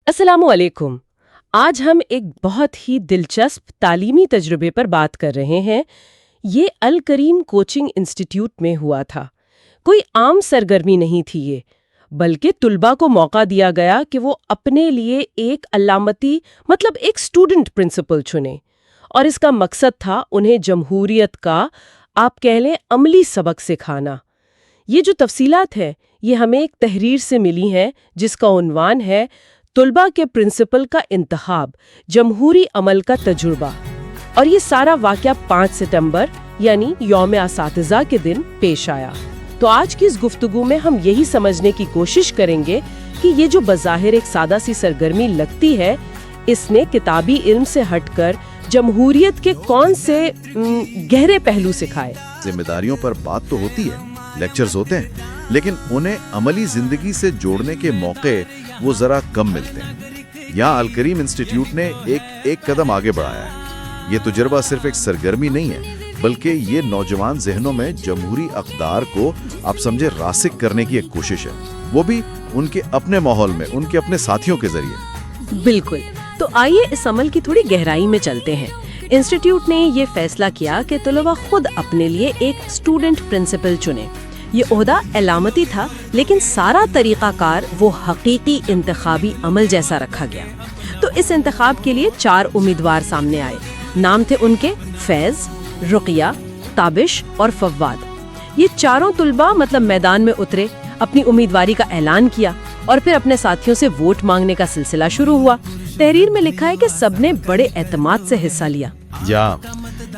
السلام علیکم۔ آج ہم ایک بہت ہی دلچسپ تعلیمی تجربے پر بات کر رہے ہیں۔ یہ الکریم کوچنگ انسٹیٹیوٹ میں ہوا تھا۔ کوئی عام سرگرمی نہیں تھی یہ، بلکہ طلباء کو موقع دیا گیا کہ وہ اپنے لیے ایک علامتی ایک اسٹوڈنٹ پرنسپل چنیں، اور اس کا مقصد تھا انہیں جمہوریت کا آپ کہہ لیں عملی سبق سکھانا۔ یہ جو تفصیلات ہیں یہ ہمیں ایک تحریر سے ملی ہیں جس کا عنوان ہے طلباء کے پرنسپل کا انتخاب، جمہوری عمل کا تجربہ، اور یہ سارا واقعہ 5 ستمبر یعنی یوم اساتذہ کے دن پیش آیا۔ تو آج کی اس گفتگو میں ہم یہی سمجھنے کی کوشش کریں گے کہ یہ جو بظاہر ایک سادہ سی سرگرمی لگتی ہے، اس نے کتابی علم سے ہٹ کر جمہوریت کے کون سے گہرے پہلو سکھائے۔ ذمہ داریوں پر بات تو ہوتی ہے، لیکچرز ہوتے ہیں، لیکن انہیں عملی زندگی سے جوڑنے کے موقع وہ ذرا کم ملتے ہیں۔ یہاں الکریم انسٹیٹیوٹ نے ایک قدم آگے بڑھایا ہے۔ یہ تجربہ صرف ایک سرگرمی نہیں ہے، بلکہ یہ نوجوان ذہنوں میں جمہوری اقدار کو آپ سمجھے راسخ کرنے کی ایک کوشش ہے، وہ بھی ان کے اپنے ماحول میں، ان کے اپنے ساتھیوں کے ذریعے۔ بالکل، تو آئیے اس عمل کی تھوڑی گہرائی میں چلتے ہیں۔ انسٹیٹیوٹ نے یہ فیصلہ کیا کہ طلباء خود اپنے لیے ایک اسٹوڈنٹ پرنسپل چنیں۔ یہ عہدہ علامتی تھا، لیکن سارا طریقہ کار وہ حقیقی انتخابی عمل جیسا رکھا گیا۔ تو اس انتخاب کے لیے 4 امیدوار سامنے آئے۔ نام تھے ان کے فیض، رقیہ، تابش اور فواد۔ یہ چاروں طلباء میدان میں اترے، اپنی امیدواری کا اعلان کیا، اور پھر اپنے ساتھیوں سے ووٹ مانگنے کا سلسلہ شروع ہوا۔ تحریر میں لکھا ہے کہ سب نے بڑے اعتماد سے حصہ لیا۔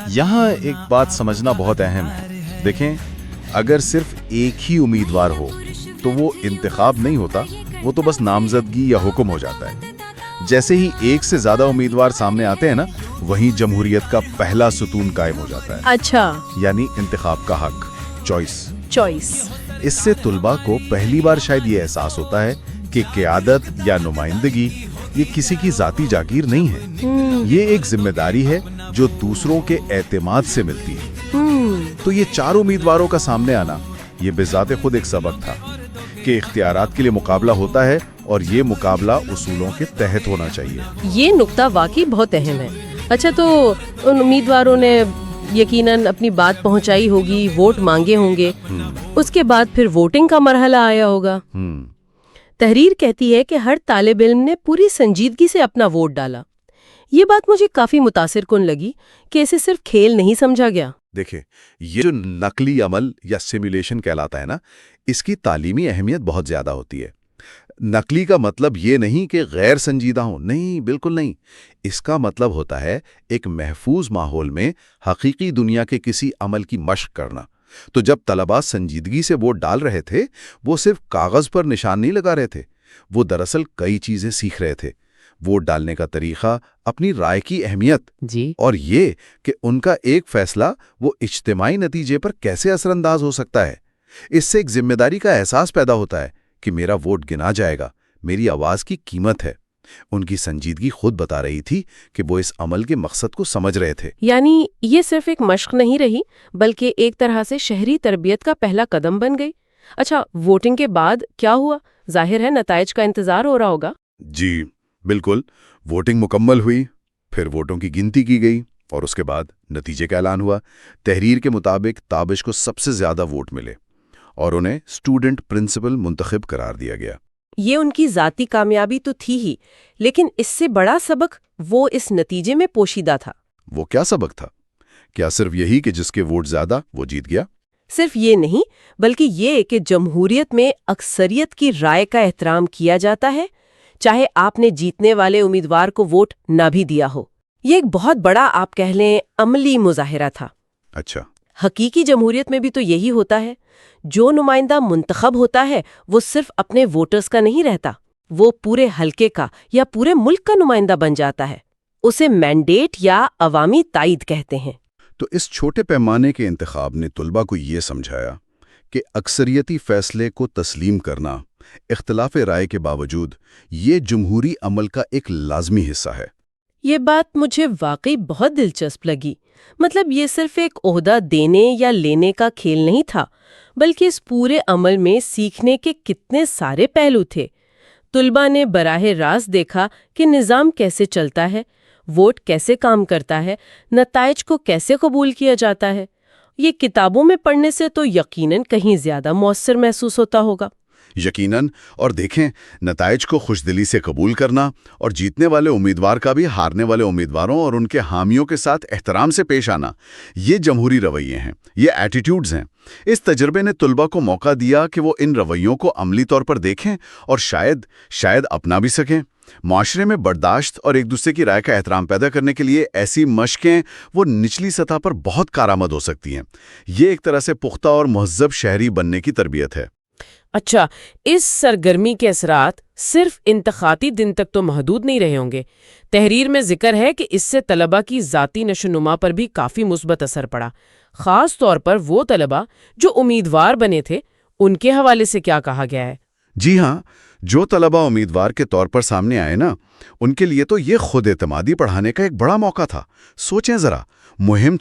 یہاں ایک بات سمجھنا بہت اہم ہے۔ دیکھیں، اگر صرف ایک ہی امیدوار ہو تو وہ انتخاب نہیں ہوتا، وہ تو بس نامزدگی یا حکم ہو جاتا ہے۔ جیسے ہی ایک سے زیادہ امیدوار سامنے آتے ہیں نا، وہیں جمہوریت کا پہلا ستون قائم ہو جاتا ہے۔ اچھا، یعنی انتخاب کا حق، چوائس۔ اس سے طلباء کو پہلی بار شاید یہ احساس ہوتا ہے کہ قیادت یا نمائندگی یہ کسی کی ذاتی جاگیر نہیں ہے، یہ ایک ذمہ داری ہے جو دوسروں کے اعتماد سے ملتی ہے۔ تو یہ 4 امیدواروں کا سامنے آنا یہ بذات خود ایک سبق تھا کہ اختیارات کے لیے مقابلہ ہوتا ہے، اور یہ مقابلہ اصولوں کے تحت ہونا چاہیے۔ یہ نقطہ واقعی بہت اہم ہے۔ اچھا، تو ان امیدواروں نے یقیناً اپنی بات پہنچائی ہوگی، ووٹ مانگے ہوں گے، اس کے بعد پھر ووٹنگ کا مرحلہ آیا ہوگا۔ تحریر کہتی ہے کہ ہر طالب علم نے پوری سنجیدگی سے اپنا ووٹ ڈالا۔ یہ بات مجھے کافی متاثر کن لگی کہ اسے صرف کھیل نہیں سمجھا گیا۔ دیکھیں، یہ جو نقلی عمل یا سیمولیشن کہلاتا ہے نا، اس کی تعلیمی اہمیت بہت زیادہ ہوتی ہے۔ نقلی کا مطلب یہ نہیں کہ غیر سنجیدہ ہوں، نہیں، بالکل نہیں۔ اس کا مطلب ہوتا ہے ایک محفوظ ماحول میں حقیقی دنیا کے کسی عمل کی مشق کرنا۔ تو جب طلباء سنجیدگی سے ووٹ ڈال رہے تھے، وہ صرف کاغذ پر نشان نہیں لگا رہے تھے، وہ دراصل کئی چیزیں سیکھ رہے تھے۔ ووٹ ڈالنے کا طریقہ، اپنی رائے کی اہمیت، اور یہ کہ ان کا ایک فیصلہ وہ اجتماعی نتیجے پر کیسے اثر انداز ہو سکتا ہے۔ اس سے ایک ذمہ داری کا احساس پیدا ہوتا ہے کہ میرا ووٹ گنا جائے گا، میری آواز کی قیمت ہے۔ ان کی سنجیدگی خود بتا رہی تھی کہ وہ اس عمل کے مقصد کو سمجھ رہے تھے۔ یعنی یہ صرف ایک مشق نہیں رہی، بلکہ ایک طرح سے شہری تربیت کا پہلا قدم بن گئی۔ اچھا، ووٹنگ کے بعد کیا ہوا؟ ظاہر ہے نتائج کا انتظار ہو رہا ہوگا۔ جی بالکل، ووٹنگ مکمل ہوئی، پھر ووٹوں کی گنتی کی گئی، اور اس کے بعد نتیجے کا اعلان ہوا۔ تحریر کے مطابق تابش کو سب سے زیادہ ووٹ ملے، اور انہیں اسٹوڈنٹ پرنسپل منتخب قرار دیا گیا۔ یہ ان کی ذاتی کامیابی تو تھی ہی، لیکن اس سے بڑا سبق وہ اس نتیجے میں پوشیدہ تھا۔ وہ کیا سبق تھا؟ کیا صرف یہی کہ جس کے ووٹ زیادہ وہ جیت گیا؟ صرف یہ نہیں، بلکہ یہ کہ جمہوریت میں اکثریت کی رائے کا احترام کیا جاتا ہے، چاہے آپ نے جیتنے والے امیدوار کو ووٹ نہ بھی دیا ہو۔ یہ ایک بہت بڑا، آپ کہہ لیں، عملی مظاہرہ تھا۔ اچھا، حقیقی جمہوریت میں بھی تو یہی ہوتا ہے۔ جو نمائندہ منتخب ہوتا ہے وہ صرف اپنے ووٹرز کا نہیں رہتا، وہ پورے حلقے کا یا پورے ملک کا نمائندہ بن جاتا ہے۔ اسے مینڈیٹ یا عوامی تائید کہتے ہیں۔ تو اس چھوٹے پیمانے کے انتخاب نے طلباء کو یہ سمجھایا کہ اکثریتی فیصلے کو تسلیم کرنا، اختلاف رائے کے باوجود، یہ جمہوری عمل کا ایک لازمی حصہ ہے۔ یہ بات مجھے واقعی بہت دلچسپ لگی۔ یہ صرف ایک عہدہ دینے یا لینے کا کھیل نہیں تھا، بلکہ اس پورے عمل میں سیکھنے کے کتنے سارے پہلو تھے۔ طلبہ نے براہ راست دیکھا کہ نظام کیسے چلتا ہے، ووٹ کیسے کام کرتا ہے، نتائج کو کیسے قبول کیا جاتا ہے۔ یہ کتابوں میں پڑھنے سے تو یقیناً کہیں زیادہ مؤثر محسوس ہوتا ہوگا۔ یقیناً، اور دیکھیں، نتائج کو خوشدلی سے قبول کرنا اور جیتنے والے امیدوار کا بھی ہارنے والے امیدواروں اور ان کے حامیوں کے ساتھ احترام سے پیش آنا، یہ جمہوری رویے ہیں، یہ ایٹیٹیوڈز ہیں۔ اس تجربے نے طلبہ کو موقع دیا کہ وہ ان رویوں کو عملی طور پر دیکھیں اور شاید اپنا بھی سکیں۔ معاشرے میں برداشت اور ایک دوسرے کی رائے کا احترام پیدا کرنے کے لیے ایسی مشقیں وہ نچلی سطح پر بہت کارآمد ہو سکتی ہیں۔ یہ ایک طرح سے پختہ اور مہذب شہری بننے کی تربیت ہے۔ اچھا، اس سرگرمی کے اثرات صرف انتخابی دن تک تو محدود نہیں رہے ہوں گے۔ تحریر میں ذکر ہے کہ اس سے طلبہ کی ذاتی نشو و نما پر بھی کافی مثبت اثر پڑا، خاص طور پر وہ طلبہ جو امیدوار بنے تھے، ان کے حوالے سے کیا کہا گیا ہے؟ جی ہاں، جو طلبہ امیدوار کے طور پر سامنے آئے نا، ان کے لیے تو یہ خود اعتمادی بڑھانے کا ایک بڑا موقع تھا۔ سوچیں ذرا، مہم